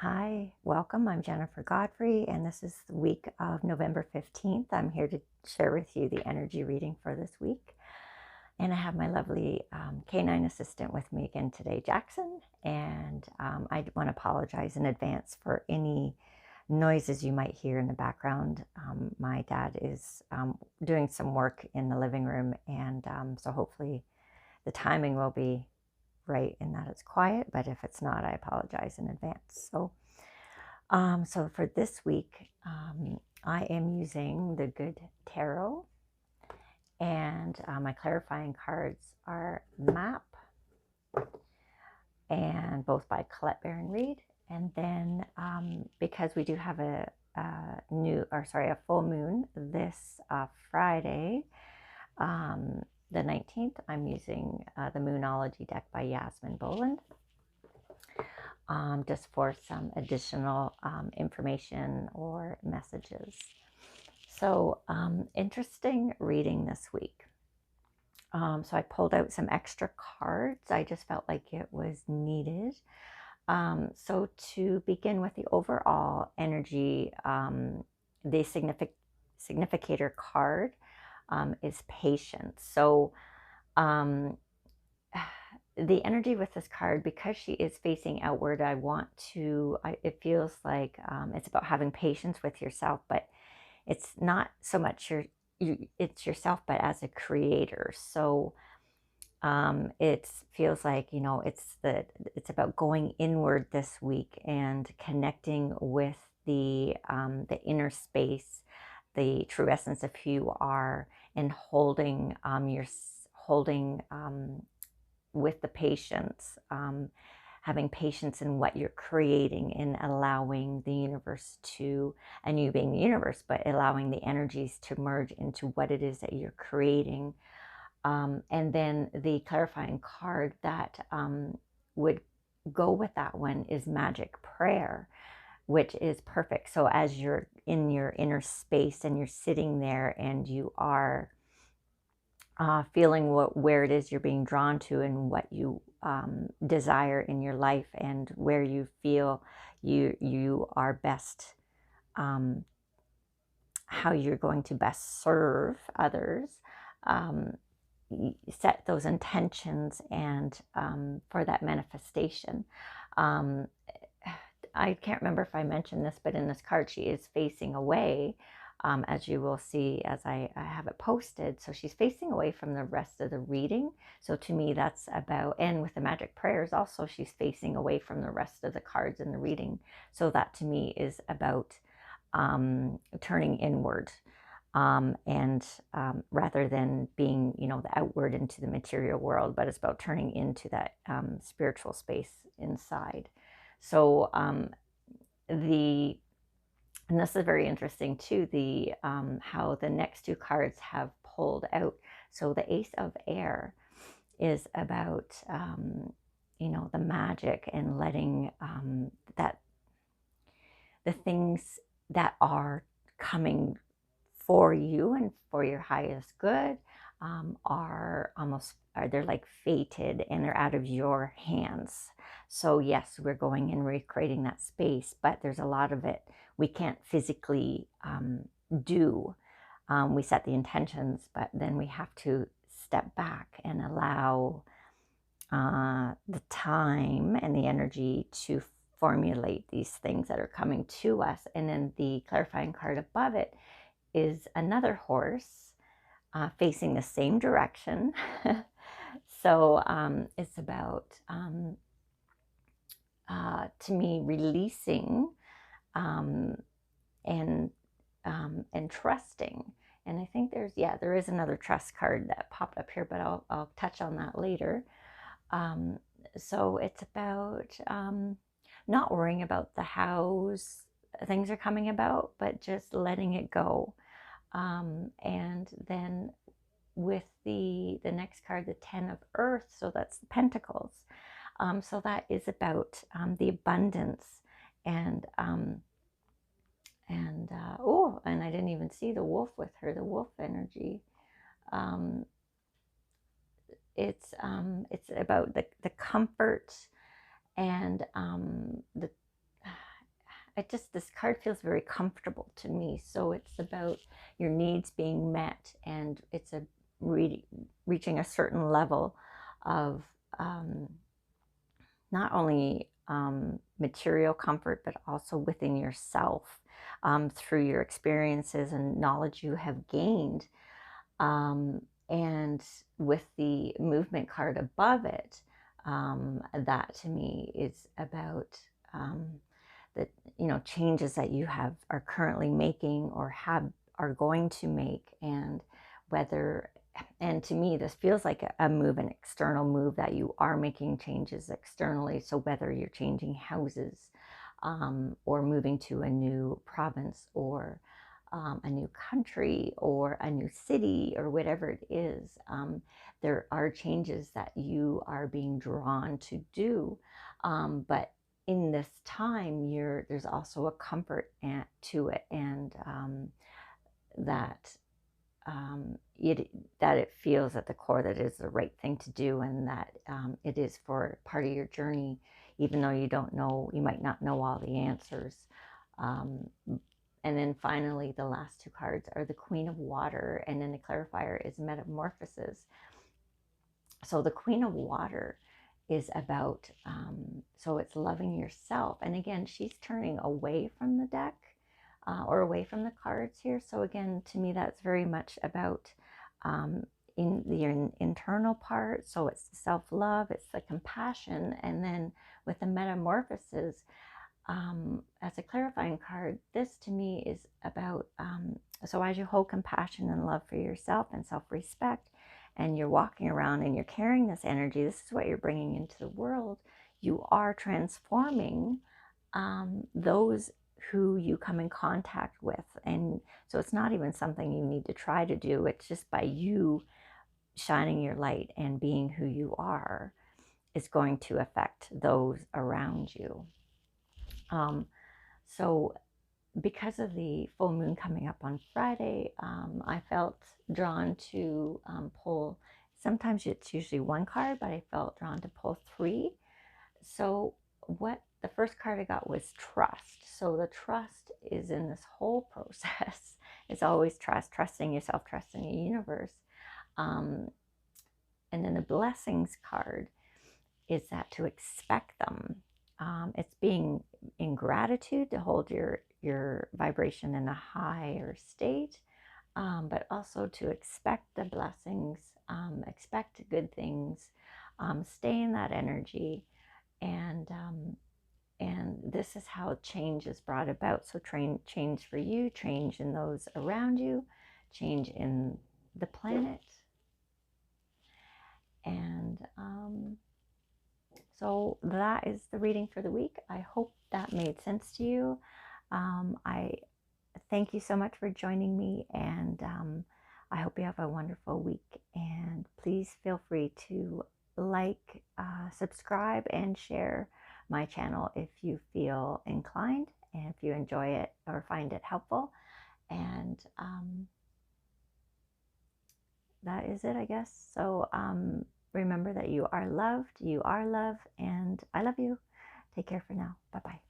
Hi, welcome. I'm Jennifer Godfrey, and this is the week of November 15th. I'm here to share with you the energy reading for this week. And I have my lovely canine assistant with me again today, Jackson. And I want to apologize in advance for any noises you might hear in the background. My dad is doing some work in the living room, and so hopefully the timing will be right in that it's quiet, but if it's not, I apologize in advance. So for this week, I am using the Good Tarot, and my clarifying cards are Map, and both by Colette Baron Reed. And then because we do have a full moon this Friday, the 19th, I'm using the Moonology deck by Yasmin Boland. Just for some additional information or messages. So, interesting reading this week. So I pulled out some extra cards. I just felt like it was needed. So to begin with the overall energy, the significator card is patience. So um, the energy with this card, because she is facing outward, it feels like it's about having patience with yourself, but it's not so much it's yourself, but as a creator. So it feels like, it's about going inward this week and connecting with the inner space, the true essence of who you are, and holding with the patience, having patience in what you're creating, and allowing the universe to, and you being the universe, but allowing the energies to merge into what it is that you're creating. And then the clarifying card that would go with that one is Magic Prayer, which is perfect. So as you're in your inner space and you're sitting there and you are feeling where it is you're being drawn to, and what you desire in your life, and where you feel you are best, um, how you're going to best serve others. Um, Set those intentions and for that manifestation. Um, I can't remember if I mentioned this, but in this card, she is facing away, as you will see as I have it posted. So she's facing away from the rest of the reading. So to me, that's about, and with the magic prayers also, she's facing away from the rest of the cards in the reading. So that to me is about turning inward. And rather than being, the outward into the material world, but it's about turning into that spiritual space inside. So the and this is very interesting too. The how the next two cards have pulled out. So the Ace of Air is about the magic, and letting that the things that are coming for you and for your highest good they're like fated, and they're out of your hands. So yes, we're going and recreating that space, but there's a lot of it we can't physically do. We set the intentions, but then we have to step back and allow the time and the energy to formulate these things that are coming to us. And then the clarifying card above it is another horse facing the same direction. So it's about, to me, releasing um, and trusting. And I think there is another trust card that popped up here, but I'll touch on that later. Um, so it's about not worrying about the hows things are coming about, but just letting it go. And then with the next card, the Ten of Earth, so that's the Pentacles. So that is about the abundance, and and I didn't even see the wolf with her, the wolf energy. Um, it's about the comfort, and this card feels very comfortable to me. So it's about your needs being met, and it's a reaching a certain level of not only material comfort, but also within yourself, through your experiences and knowledge you have gained. And with the movement card above it, that to me is about the changes that you are currently making or are going to make, and whether and to me this feels like a move, an external move, that you are making changes externally. So whether you're changing houses, or moving to a new province, or a new country, or a new city, or whatever it is, there are changes that you are being drawn to do. But in this time, there's also a comfort to it, and that it feels at the core that it is the right thing to do, and that it is for part of your journey, even though you might not know all the answers. And then finally, the last two cards are the Queen of Water, and then the clarifier is Metamorphosis. So the Queen of Water is about, so it's loving yourself. And again, she's turning away from the deck, or away from the cards here. So again, to me, that's very much about in the internal part. So it's the self-love, it's the compassion. And then with the Metamorphosis, as a clarifying card, this to me is about, so as you hold compassion and love for yourself and self-respect, and you're walking around and you're carrying this energy, this is what you're bringing into the world. You are transforming those who you come in contact with. And so it's not even something you need to try to do. It's just by you shining your light and being who you are is going to affect those around you. So because of the full moon coming up on Friday, I felt drawn to pull, sometimes it's usually one card, but I felt drawn to pull three. So what the first card I got was trust. So the trust is in this whole process. It's always trusting yourself, trusting the universe. And then the blessings card is that to expect them. It's being in gratitude, to hold your vibration in a higher state, but also to expect the blessings, expect good things, stay in that energy, and this is how change is brought about. So change for you, change in those around you, change in the planet, and so that is the reading for the week. I hope that made sense to you. I thank you so much for joining me, and I hope you have a wonderful week. And please feel free to like, subscribe, and share my channel if you feel inclined, and if you enjoy it or find it helpful. And that is it, I guess. So remember that you are loved, and I love you. Take care for now. Bye-bye.